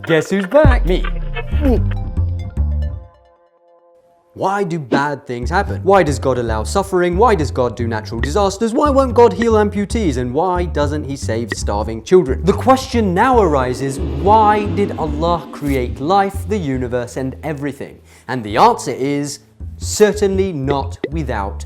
Guess who's back? Me. Why do bad things happen? Why does God allow suffering? Why does God do natural disasters? Why won't God heal amputees? And why doesn't he save starving children? The question now arises, why did Allah create life, the universe, and everything? And the answer is, certainly not without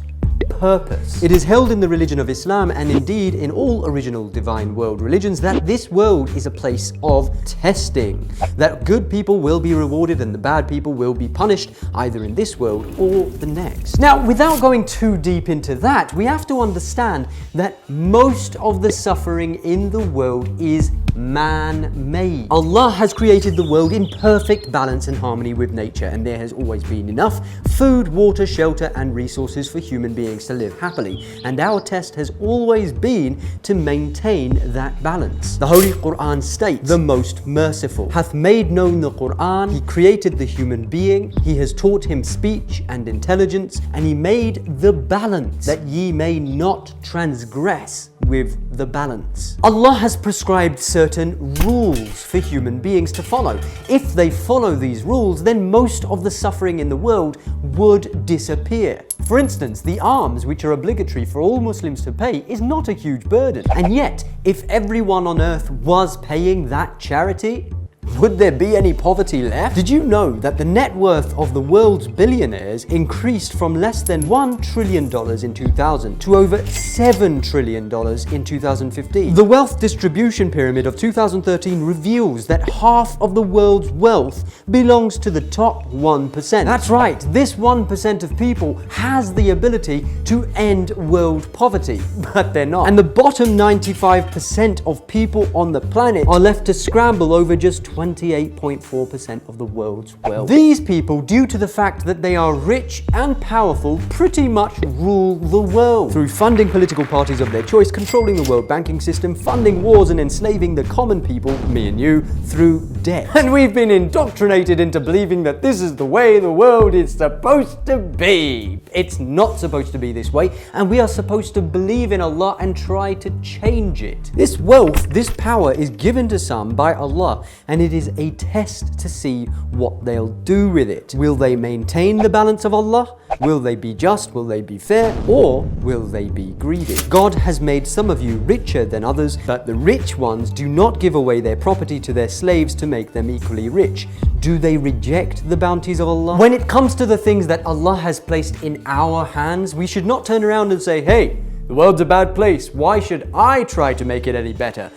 purpose. It is held in the religion of Islam, and indeed in all original divine world religions, that this world is a place of testing. That good people will be rewarded and the bad people will be punished, either in this world or the next. Now, without going too deep into that, we have to understand that most of the suffering in the world is man-made. Allah has created the world in perfect balance and harmony with nature, and there has always been enough food, water, shelter, and resources for human beings to live happily. And our test has always been to maintain that balance. The Holy Quran states, "The Most Merciful hath made known the Quran. He created the human being. He has taught him speech and intelligence, and he made the balance, that ye may not transgress with the balance." Allah has prescribed certain rules for human beings to follow. If they follow these rules, then most of the suffering in the world would disappear. For instance, the alms, which are obligatory for all Muslims to pay, is not a huge burden. And yet, if everyone on earth was paying that charity, would there be any poverty left? Did you know that the net worth of the world's billionaires increased from less than $1 trillion in 2000 to over $7 trillion in 2015? The wealth distribution pyramid of 2013 reveals that half of the world's wealth belongs to the top 1%. That's right, this 1% of people has the ability to end world poverty, but they're not. And the bottom 95% of people on the planet are left to scramble over just 28.4% of the world's wealth. These people, due to the fact that they are rich and powerful, pretty much rule the world through funding political parties of their choice, controlling the world banking system, funding wars, and enslaving the common people, me and you, through debt. And we've been indoctrinated into believing that this is the way the world is supposed to be. It's not supposed to be this way, and we are supposed to believe in Allah and try to change it. This wealth, this power is given to some by Allah, and it is a test to see what they'll do with it. Will they maintain the balance of Allah? Will they be just? Will they be fair? Or will they be greedy? God has made some of you richer than others, but the rich ones do not give away their property to their slaves to make them equally rich. Do they reject the bounties of Allah? When it comes to the things that Allah has placed in our hands, we should not turn around and say, "Hey, the world's a bad place. Why should I try to make it any better?"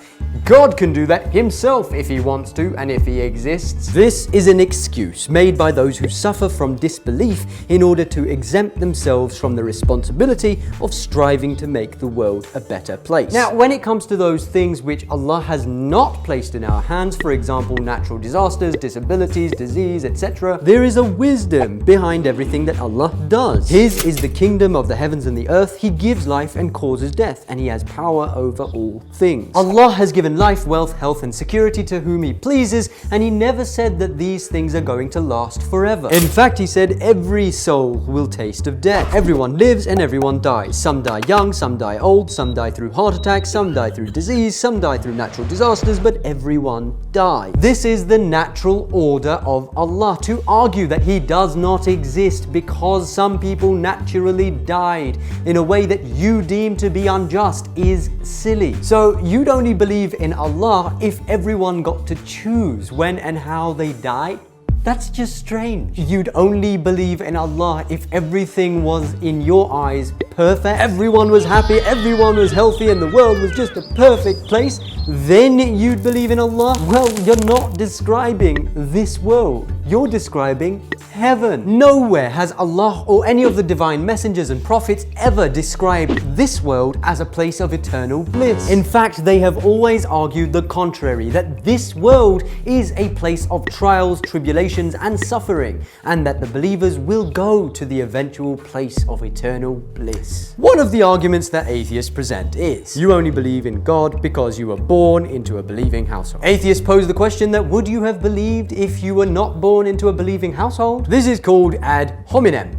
God can do that himself if he wants to and if he exists. This is an excuse made by those who suffer from disbelief in order to exempt themselves from the responsibility of striving to make the world a better place. Now, when it comes to those things which Allah has not placed in our hands, for example, natural disasters, disabilities, disease, etc., there is a wisdom behind everything that Allah does. His is the kingdom of the heavens and the earth. He gives life and causes death, and he has power over all things. Allah has given life, wealth, health, and security to whom he pleases, and he never said that these things are going to last forever. In fact, he said every soul will taste of death. Everyone lives and everyone dies. Some die young, some die old, some die through heart attacks, some die through disease, some die through natural disasters, but everyone dies. This is the natural order of Allah. To argue that he does not exist because some people naturally died in a way that you deem to be unjust is silly. So you'd only believe in Allah if everyone got to choose when and how they die? That's just strange. You'd only believe in Allah if everything was, in your eyes, perfect. Everyone was happy, everyone was healthy, and the world was just a perfect place. Then you'd believe in Allah? Well, you're not describing this world. You're describing heaven. Nowhere has Allah or any of the divine messengers and prophets ever described this world as a place of eternal bliss. In fact, they have always argued the contrary, that this world is a place of trials, tribulations, and suffering, and that the believers will go to the eventual place of eternal bliss. One of the arguments that atheists present is, you only believe in God because you were born into a believing household. Atheists pose the question that would you have believed if you were not born into a believing household? This is called ad hominem.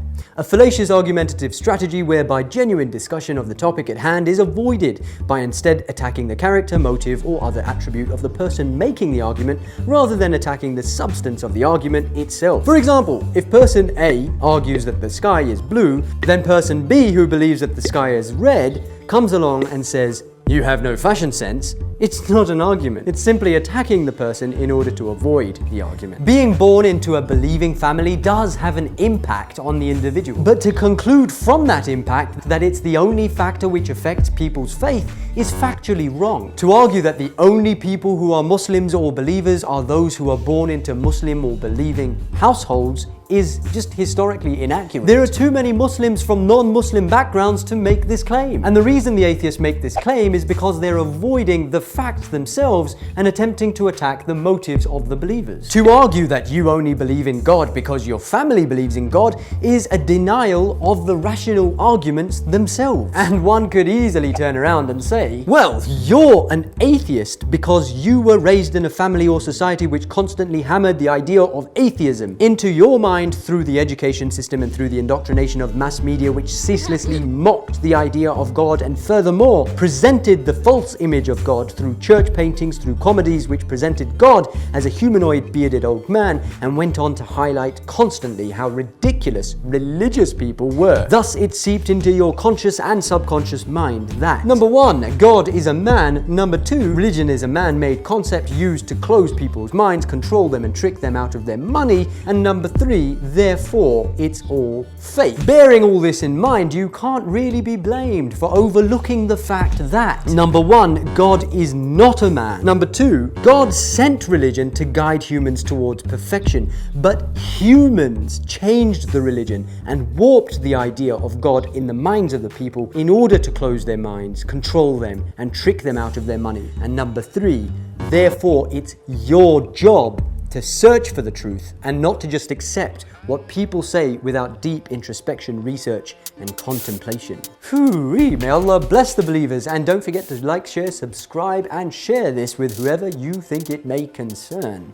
A fallacious argumentative strategy whereby genuine discussion of the topic at hand is avoided by instead attacking the character, motive, or other attribute of the person making the argument rather than attacking the substance of the argument itself. For example, if person A argues that the sky is blue, then person B, who believes that the sky is red, comes along and says, "You have no fashion sense," it's not an argument. It's simply attacking the person in order to avoid the argument. Being born into a believing family does have an impact on the individual. But to conclude from that impact that it's the only factor which affects people's faith is factually wrong. To argue that the only people who are Muslims or believers are those who are born into Muslim or believing households is just historically inaccurate. There are too many Muslims from non-Muslim backgrounds to make this claim. And the reason the atheists make this claim is because they're avoiding the facts themselves and attempting to attack the motives of the believers. To argue that you only believe in God because your family believes in God is a denial of the rational arguments themselves. And one could easily turn around and say, well, you're an atheist because you were raised in a family or society which constantly hammered the idea of atheism into your mind through the education system and through the indoctrination of mass media, which ceaselessly mocked the idea of God and furthermore presented the false image of God through church paintings, through comedies which presented God as a humanoid bearded old man, and went on to highlight constantly how ridiculous religious people were. Thus it seeped into your conscious and subconscious mind that number 1, God is a man, number 2, religion is a man-made concept used to close people's minds, control them and trick them out of their money, and number 3, therefore, it's all fake. Bearing all this in mind, you can't really be blamed for overlooking the fact that number 1, God is not a man. Number 2, God sent religion to guide humans towards perfection, but humans changed the religion and warped the idea of God in the minds of the people in order to close their minds, control them, and trick them out of their money. And number 3, therefore, it's your job to search for the truth and not to just accept what people say without deep introspection, research, and contemplation. May Allah bless the believers, and don't forget to like, share, subscribe, and share this with whoever you think it may concern,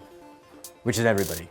which is everybody.